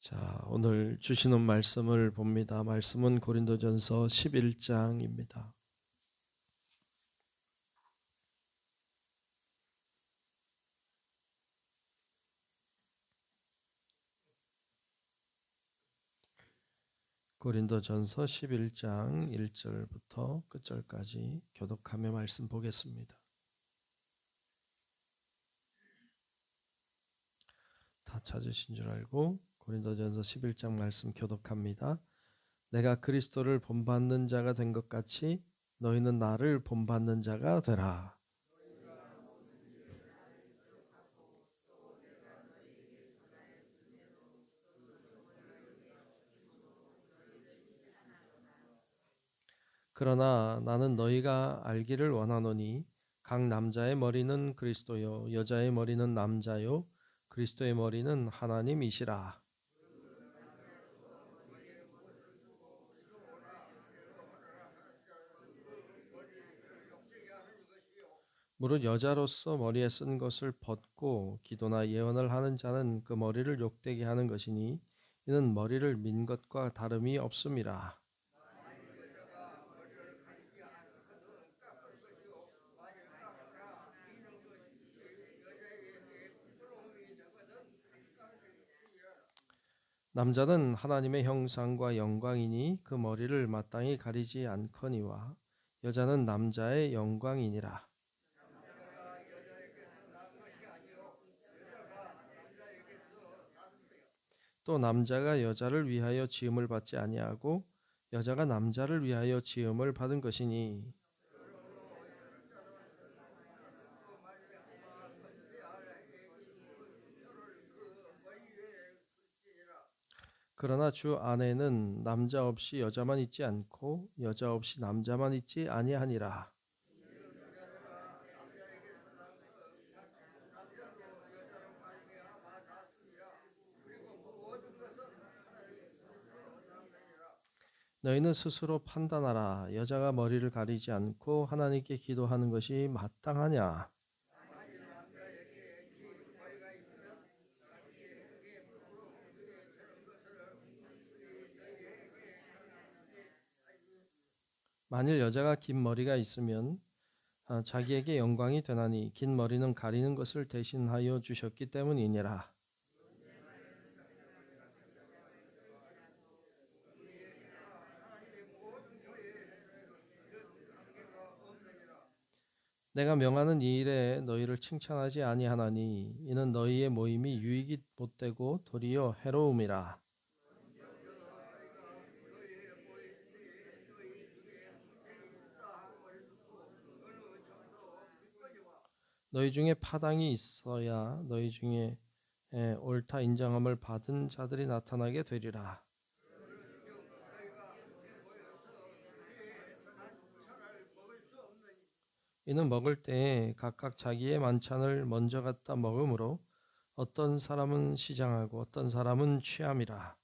자, 오늘 주시는 말씀을 봅니다. 말씀은 고린도전서 11장입니다. 고린도전서 11장 1절부터 끝절까지 교독하며 말씀 보겠습니다. 다 찾으신 줄 알고 고린도전서 11장 말씀 교독합니다. 내가 그리스도를 본받는 자가 된 것 같이 너희는 나를 본받는 자가 되라. 그러나 나는 너희가 알기를 원하노니 각 남자의 머리는 그리스도요 여자의 머리는 남자요 그리스도의 머리는 하나님이시라. 무릇 여자로서 머리에 쓴 것을 벗고 기도나 예언을 하는 자는 그 머리를 욕되게 하는 것이니 이는 머리를 민 것과 다름이 없음이라. 남자는 하나님의 형상과 영광이니 그 머리를 마땅히 가리지 않거니와 여자는 남자의 영광이니라. 또 남자가 여자를 위하여 지음을 받지 아니하고 여자가 남자를 위하여 지음을 받은 것이니 그러나 주 안에는 남자 없이 여자만 있지 않고 여자 없이 남자만 있지 아니하니라. 너희는 스스로 판단하라. 여자가 머리를 가리지 않고 하나님께 기도하는 것이 마땅하냐? 만일 여자가 긴 머리가 있으면 자기에게 영광이 되나니 긴 머리는 가리는 것을 대신하여 주셨기 때문이니라. 내가 명하는 이 일에 너희를 칭찬하지 아니하나니 이는 너희의 모임이 유익이 못되고 도리어 해로움이라. 너희 중에 파당이 있어야 너희 중에 옳다 인정함을 받은 자들이 나타나게 되리라. 이는 먹을 때에 각각 자기의 만찬을 먼저 갖다 먹으므로 어떤 사람은 시장하고 어떤 사람은 취함이라.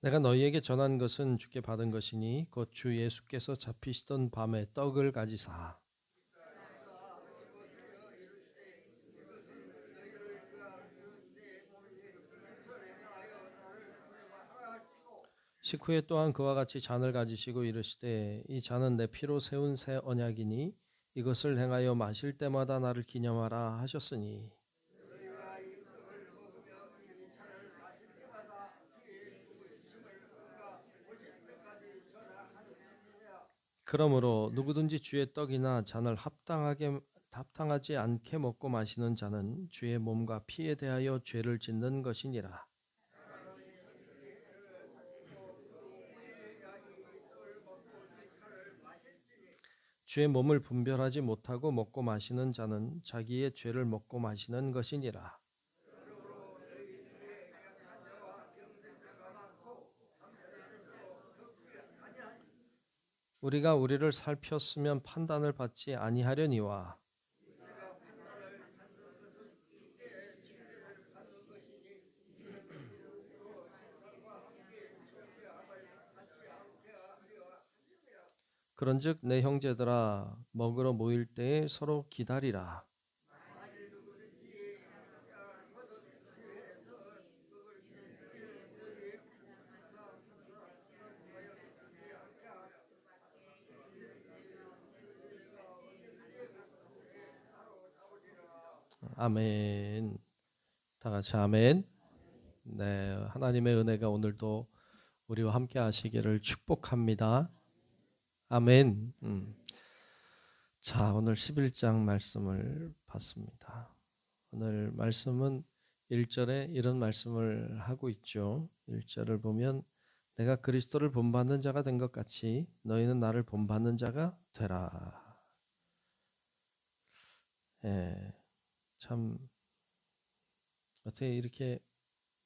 내가 너희에게 전한 것은 주께 받은 것이니 곧 주 예수께서 잡히시던 밤에 떡을 가지사 식후에 또한 그와 같이 잔을 가지시고 이르시되 이 잔은 내 피로 세운 새 언약이니 이것을 행하여 마실 때마다 나를 기념하라 하셨으니 그러므로 누구든지 주의 떡이나 잔을 합당하지 않게 먹고 마시는 자는 주의 몸과 피에 대하여 죄를 짓는 것이니라. 주의 몸을 분별하지 못하고 먹고 마시는 자는 자기의 죄를 먹고 마시는 것이니라. 우리가 우리를 살폈으면 판단을 받지 아니하려니와 그런즉 내 형제들아 먹으러 모일 때에 서로 기다리라. 아멘. 다 같이 아멘. 네, 하나님의 은혜가 오늘도 우리와 함께 하시기를 축복합니다. 아멘. 자, 오늘 11장 말씀을 봤습니다. 오늘 말씀은 1절에 이런 말씀을 하고 있죠. 1절을 보면 내가 그리스도를 본받는 자가 된 것 같이 너희는 나를 본받는 자가 되라. 예, 참 어떻게 이렇게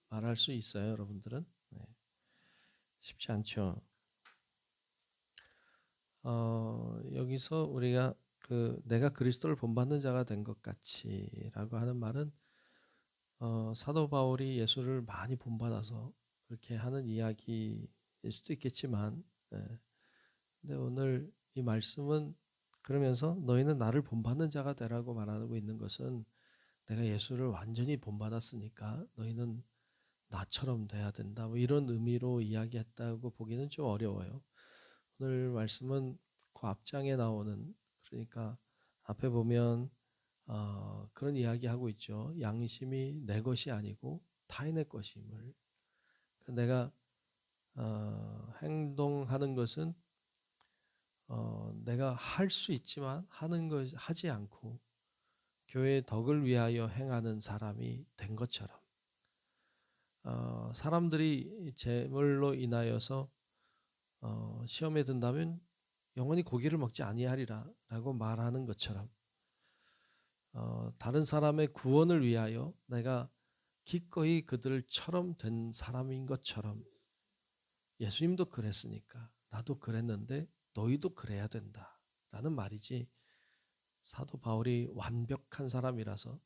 말할 수 있어요, 여러분들은? 네, 쉽지 않죠. 여기서 우리가 내가 그리스도를 본받는 자가 된 것 같이라고 하는 말은 사도 바울이 예수를 많이 본받아서 그렇게 하는 이야기일 수도 있겠지만, 근데 오늘 이 말씀은 그러면서 너희는 나를 본받는 자가 되라고 말하고 있는 것은 내가 예수를 완전히 본받았으니까 너희는 나처럼 돼야 된다. 뭐 이런 의미로 이야기했다고 보기는 좀 어려워요. 오늘 말씀은 그 앞장에 나오는, 그러니까 앞에 보면 그런 이야기하고 있죠. 양심이 내 것이 아니고 타인의 것임을. 내가 행동하는 것은 내가 할 수 있지만 하는 것 하지 않고 교회의 덕을 위하여 행하는 사람이 된 것처럼, 사람들이 재물로 인하여서 시험에 든다면 영원히 고기를 먹지 아니하리라라고 말하는 것처럼, 다른 사람의 구원을 위하여 내가 기꺼이 그들처럼 된 사람인 것처럼, 예수님도 그랬으니까 나도 그랬는데 너희도 그래야 된다라는 말이지, 사도 바울이 완벽한 사람이라서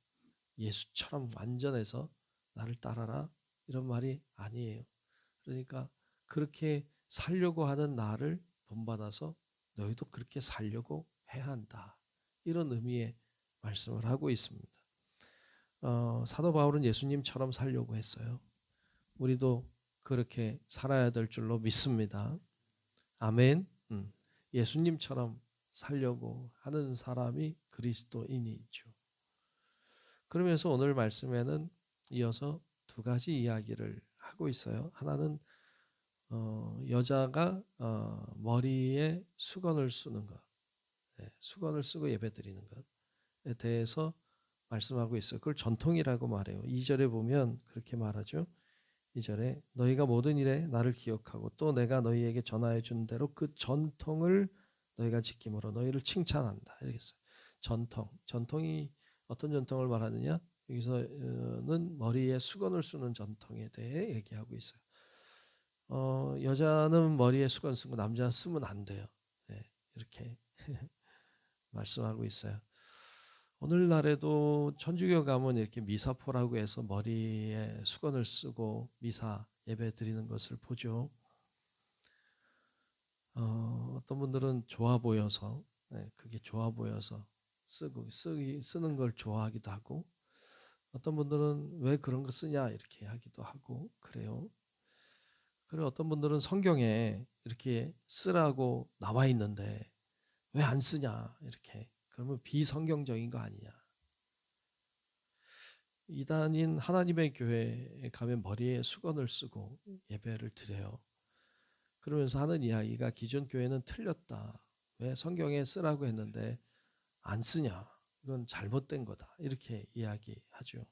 예수처럼 완전해서 나를 따라라 이런 말이 아니에요. 그러니까 그렇게 살려고 하는 나를 본받아서 너희도 그렇게 살려고 해야 한다, 이런 의미의 말씀을 하고 있습니다. 사도 바울은 예수님처럼 살려고 했어요. 우리도 그렇게 살아야 될 줄로 믿습니다. 아멘. 예수님처럼 살려고 하는 사람이 그리스도인이죠. 그러면서 오늘 말씀에는 이어서 두 가지 이야기를 하고 있어요. 하나는 여자가 머리에 수건을 쓰는 것, 수건을 쓰고 예배드리는 것에 대해서 말씀하고 있어요. 그걸 전통이라고 말해요. 2절에 보면 그렇게 말하죠. 2절에 너희가 모든 일에 나를 기억하고 또 내가 너희에게 전하여 준 대로 그 전통을 너희가 지킴으로 너희를 칭찬한다. 이렇게 써요. 전통이 어떤 전통을 말하느냐? 여기서는 머리에 수건을 쓰는 전통에 대해 얘기하고 있어요. 여자는 머리에 수건 쓰고 남자는 쓰면 안 돼요. 네, 이렇게 말씀하고 있어요. 오늘날에도 천주교 가면 이렇게 미사포라고 해서 머리에 수건을 쓰고 미사 예배 드리는 것을 보죠. 어떤 분들은 좋아 보여서, 그게 좋아 보여서 쓰는 걸 좋아하기도 하고, 어떤 분들은 왜 그런 거 쓰냐 이렇게 하기도 하고 그래요. 그리고 어떤 분들은 성경에 이렇게 쓰라고 나와 있는데 왜 안 쓰냐 이렇게, 그러면 비성경적인 거 아니냐. 이단인 하나님의 교회에 가면 머리에 수건을 쓰고 예배를 드려요. 그러면서 하는 이야기가 기존 교회는 틀렸다. 왜 성경에 쓰라고 했는데 안 쓰냐. 이건 잘못된 거다. 이렇게 이야기하죠.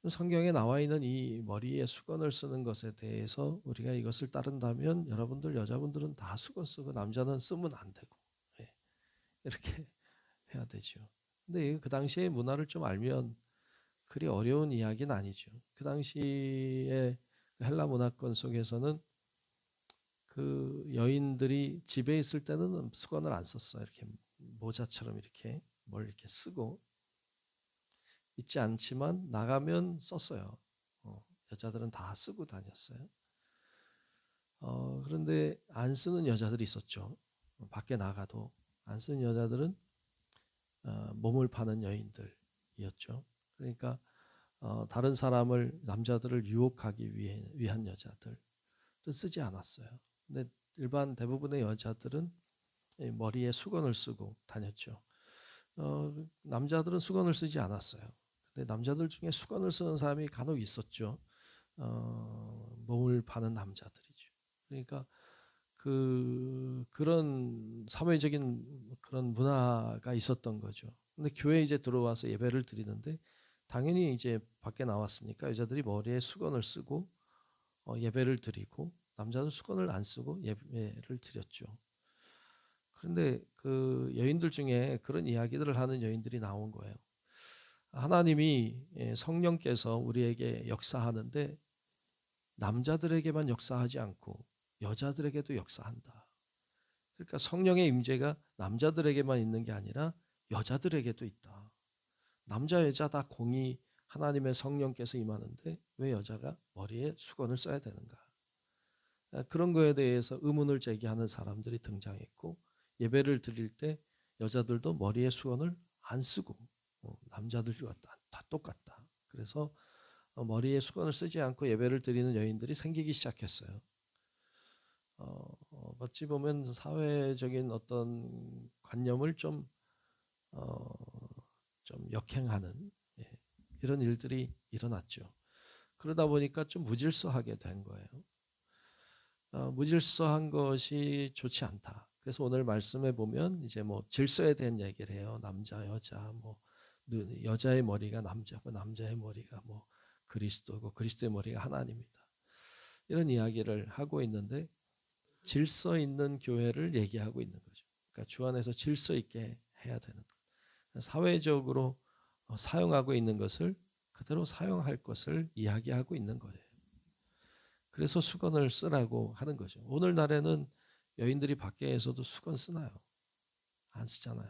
성경에 나와 있는 이 머리에 수건을 쓰는 것에 대해서 우리가 이것을 따른다면 여러분들 여자분들은 다 수건 쓰고 남자는 쓰면 안 되고, 이렇게 해야 되죠. 근데 그 당시의 문화를 좀 알면 그리 어려운 이야기는 아니죠. 그 당시에 헬라 문화권 속에서는 그 여인들이 집에 있을 때는 수건을 안 썼어요. 이렇게 모자처럼 이렇게 뭘 이렇게 쓰고 있지 않지만 나가면 썼어요. 여자들은 다 쓰고 다녔어요. 그런데 안 쓰는 여자들이 있었죠. 밖에 나가도 안 쓰는 여자들은 몸을 파는 여인들이었죠. 그러니까 다른 사람을 남자들을 유혹하기 위한 여자들은 쓰지 않았어요. 근데 일반 대부분의 여자들은 머리에 수건을 쓰고 다녔죠. 남자들은 수건을 쓰지 않았어요. 근데 남자들 중에 수건을 쓰는 사람이 간혹 있었죠. 몸을 파는 남자들이죠. 그러니까 그런 사회적인 그런 문화가 있었던 거죠. 근데 교회에 이제 들어와서 예배를 드리는데 당연히 이제 밖에 나왔으니까 여자들이 머리에 수건을 쓰고 예배를 드리고 남자는 수건을 안 쓰고 예배를 드렸죠. 그런데 그 여인들 중에 그런 이야기들을 하는 여인들이 나온 거예요. 하나님이 성령께서 우리에게 역사하는데 남자들에게만 역사하지 않고 여자들에게도 역사한다. 그러니까 성령의 임재가 남자들에게만 있는 게 아니라 여자들에게도 있다. 남자 여자 다 공이 하나님의 성령께서 임하는데 왜 여자가 머리에 수건을 써야 되는가? 그런 거에 대해서 의문을 제기하는 사람들이 등장했고 예배를 드릴 때 여자들도 머리에 수건을 안 쓰고 남자들과 다 똑같다. 그래서 머리에 수건을 쓰지 않고 예배를 드리는 여인들이 생기기 시작했어요. 어찌 보면 사회적인 어떤 관념을 좀 역행하는 이런 일들이 일어났죠. 그러다 보니까 좀 무질서하게 된 거예요. 무질서한 것이 좋지 않다. 그래서 오늘 말씀에 보면 이제 뭐 질서에 대한 얘기를 해요. 남자, 여자, 뭐 여자의 머리가 남자고 남자의 머리가 뭐 그리스도고 그리스도의 머리가 하나님이다. 이런 이야기를 하고 있는데 질서 있는 교회를 얘기하고 있는 거죠. 그러니까 주 안에서 질서 있게 해야 되는 것. 사회적으로 사용하고 있는 것을 그대로 사용할 것을 이야기하고 있는 거예요. 그래서 수건을 쓰라고 하는 거죠. 오늘날에는 여인들이 밖에서도 수건 쓰나요? 안 쓰잖아요.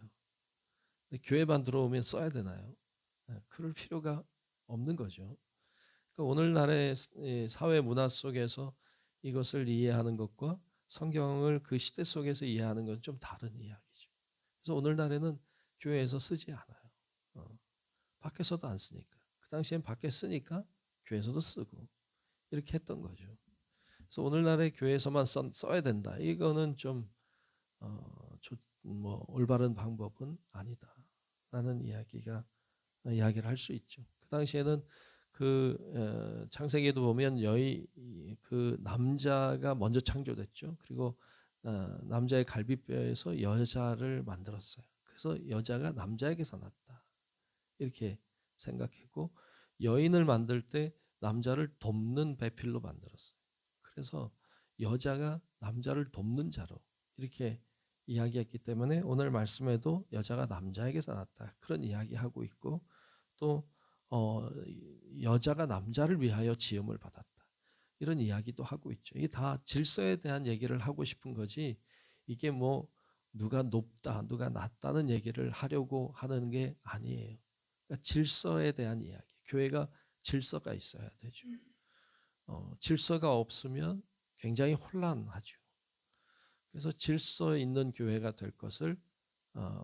근데 교회만 들어오면 써야 되나요? 그럴 필요가 없는 거죠. 그러니까 오늘날의 사회 문화 속에서 이것을 이해하는 것과 성경을 그 시대 속에서 이해하는 건 좀 다른 이야기죠. 그래서 오늘날에는 교회에서 쓰지 않아요. 밖에서도 안 쓰니까. 그 당시엔 밖에 쓰니까 교회에서도 쓰고 이렇게 했던 거죠. 그래서 오늘날의 교회에서만 써야 된다. 이거는 좀 올바른 방법은 아니다라는 이야기를 할 수 있죠. 그 당시에는 창세기에도 보면 그 남자가 먼저 창조됐죠. 그리고 남자의 갈비뼈에서 여자를 만들었어요. 그래서 여자가 남자에게서 났다. 이렇게 생각했고 여인을 만들 때 남자를 돕는 배필로 만들었어요. 그래서 여자가 남자를 돕는 자로 이렇게 이야기했기 때문에 오늘 말씀에도 여자가 남자에게서 났다. 그런 이야기하고 있고 또 여자가 남자를 위하여 지음을 받았다. 이런 이야기도 하고 있죠. 이게 다 질서에 대한 얘기를 하고 싶은 거지 이게 뭐 누가 높다, 누가 낮다는 얘기를 하려고 하는 게 아니에요. 그러니까 질서에 대한 이야기. 교회가 질서가 있어야 되죠. 질서가 없으면 굉장히 혼란하죠. 그래서 질서 있는 교회가 될 것을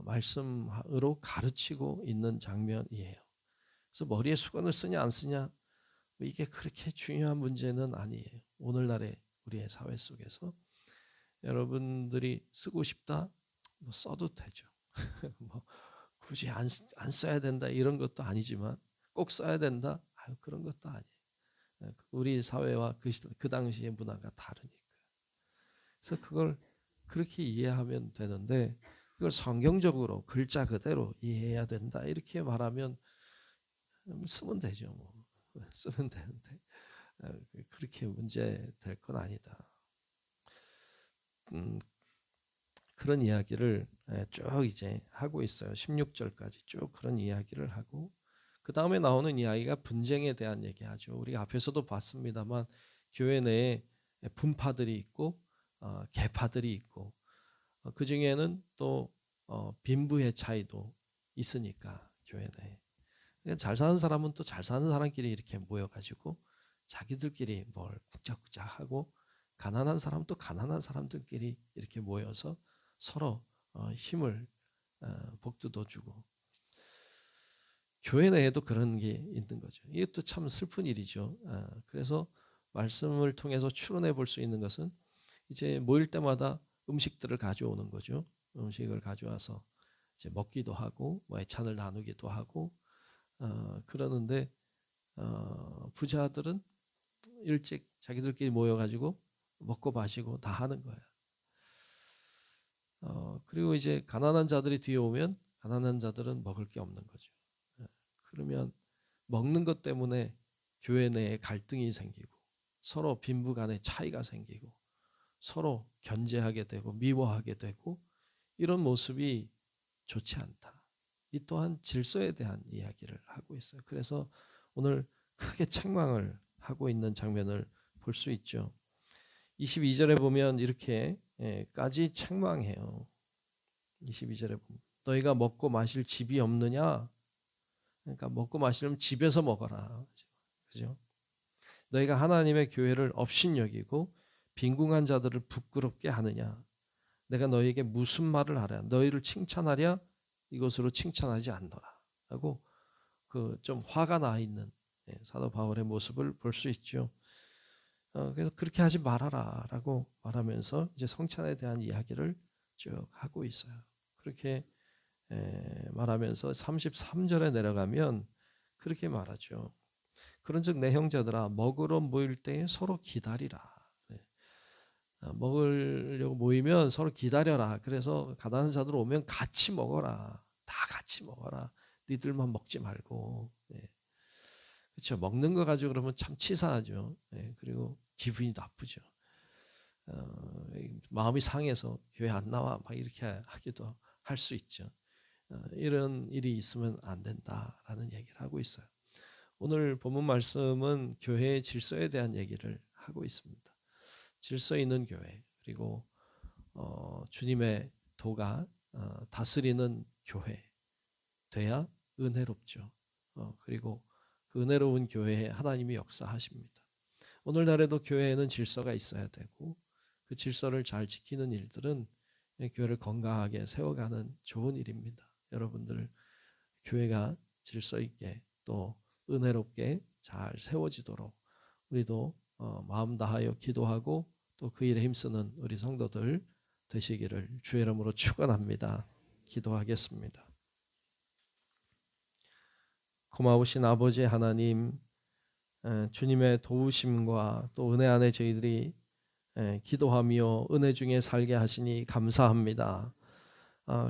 말씀으로 가르치고 있는 장면이에요. 그래서 머리에 수건을 쓰냐 안 쓰냐 이게 그렇게 중요한 문제는 아니에요. 오늘날의 우리의 사회 속에서 여러분들이 쓰고 싶다 뭐 써도 되죠. 뭐 굳이 안 써야 된다 이런 것도 아니지만 꼭 써야 된다 그런 것도 아니에요. 우리 사회와 그 당시의 문화가 다르니까. 그래서 그걸 그렇게 이해하면 되는데 그걸 성경적으로 글자 그대로 이해해야 된다 이렇게 말하면 쓰면 되죠. 뭐. 쓰면 되는데 그렇게 문제 될 건 아니다. 그런 이야기를 쭉 이제 하고 있어요. 16절까지 쭉 그런 이야기를 하고 그 다음에 나오는 이야기가 분쟁에 대한 얘기하죠. 우리가 앞에서도 봤습니다만 교회 내에 분파들이 있고 계파들이 있고 그 중에는 또 빈부의 차이도 있으니까 교회 내에 잘 사는 사람은 또 잘 사는 사람끼리 이렇게 모여가지고 자기들끼리 뭘 쿵짝쿵짝하고 가난한 사람은 또 가난한 사람들끼리 이렇게 모여서 서로 힘을 복두도 주고, 교회 내에도 그런 게 있는 거죠. 이것도 참 슬픈 일이죠. 그래서 말씀을 통해서 추론해 볼 수 있는 것은 이제 모일 때마다 음식들을 가져오는 거죠. 음식을 가져와서 이제 먹기도 하고 찬을 나누기도 하고 그러는데 부자들은 일찍 자기들끼리 모여가지고 먹고 마시고 다 하는 거예요. 그리고 이제 가난한 자들이 뒤에 오면 가난한 자들은 먹을 게 없는 거죠. 그러면 먹는 것 때문에 교회 내에 갈등이 생기고 서로 빈부 간의 차이가 생기고 서로 견제하게 되고 미워하게 되고 이런 모습이 좋지 않다. 이 또한 질서에 대한 이야기를 하고 있어요. 그래서 오늘 크게 책망을 하고 있는 장면을 볼 수 있죠. 22절에 보면 이렇게까지 책망해요. 22절에 보면 너희가 먹고 마실 집이 없느냐? 그러니까 먹고 마시려면 집에서 먹어라. 그죠? 너희가 하나님의 교회를 업신여기고 빈궁한 자들을 부끄럽게 하느냐? 내가 너희에게 무슨 말을 하랴? 너희를 칭찬하랴? 이것으로 칭찬하지 않노라. 하고 좀 화가 나 있는 사도 바울의 모습을 볼 수 있죠. 그래서 그렇게 하지 말아라라고 말하면서 이제 성찬에 대한 이야기를 쭉 하고 있어요. 그렇게 말하면서 33절에 내려가면 그렇게 말하죠. 그런즉 내 형제들아 먹으러 모일 때에 서로 기다리라. 먹으려고 모이면 서로 기다려라. 그래서 가난한 자들 오면 같이 먹어라. 다 같이 먹어라. 니들만 먹지 말고. 그렇죠. 먹는 거 가지고 그러면 참 치사하죠. 그리고 기분이 나쁘죠. 마음이 상해서 교회 안 나와 막 이렇게 하기도 할 수 있죠. 이런 일이 있으면 안 된다라는 얘기를 하고 있어요. 오늘 본문 말씀은 교회의 질서에 대한 얘기를 하고 있습니다. 질서 있는 교회, 그리고 주님의 도가 다스리는 교회 돼야 은혜롭죠. 그리고 그 은혜로운 교회에 하나님이 역사하십니다. 오늘날에도 교회에는 질서가 있어야 되고 그 질서를 잘 지키는 일들은 교회를 건강하게 세워가는 좋은 일입니다. 여러분들 교회가 질서 있게 또 은혜롭게 잘 세워지도록 우리도 마음 다하여 기도하고 또 그 일에 힘쓰는 우리 성도들 되시기를 주의 이름으로 축원합니다. 기도하겠습니다. 고마우신 아버지 하나님, 주님의 도우심과 또 은혜 안에 저희들이 기도하며 은혜 중에 살게 하시니 감사합니다.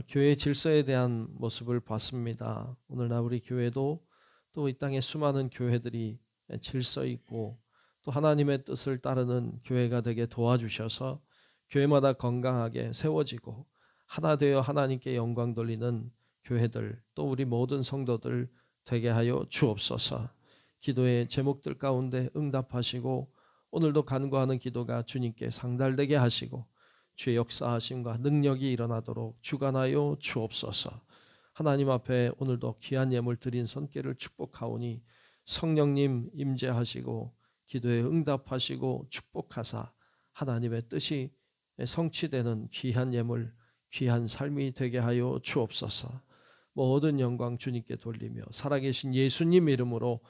교회 질서에 대한 모습을 봤습니다. 오늘날 우리 교회도 또 이 땅의 수많은 교회들이 질서 있고 또 하나님의 뜻을 따르는 교회가 되게 도와주셔서 교회마다 건강하게 세워지고 하나 되어 하나님께 영광 돌리는 교회들 또 우리 모든 성도들 되게 하여 주옵소서. 기도의 제목들 가운데 응답하시고 오늘도 간구하는 기도가 주님께 상달되게 하시고 주의 역사하심과 능력이 일어나도록 주관하여 주옵소서. 하나님 앞에 오늘도 귀한 예물 드린 손길을 축복하오니 성령님 임재하시고 기도에 응답하시고 축복하사 하나님의 뜻이 성취되는 귀한 예물, 귀한 삶이 되게 하여 주옵소서. 모든 영광 주님께 돌리며 살아계신 예수님 이름으로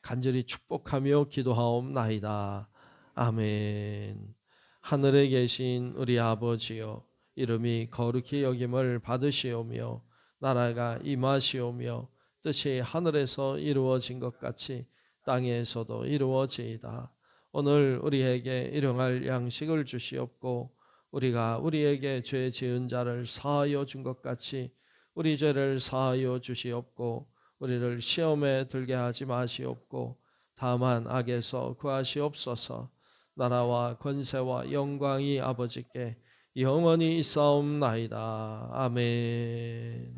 간절히 축복하며 기도하옵나이다. 아멘. 하늘에 계신 우리 아버지여, 이름이 거룩히 여김을 받으시오며 나라가 임하시오며 뜻이 하늘에서 이루어진 것 같이 땅에서도 이루어지이다. 오늘 우리에게 일용할 양식을 주시옵고 우리가 우리에게 죄 지은 자를 사하여 준 것 같이 우리 죄를 사하여 주시옵고 우리를 시험에 들게 하지 마시옵고 다만 악에서 구하시옵소서. 나라와 권세와 영광이 아버지께 영원히 있사옵나이다. 아멘.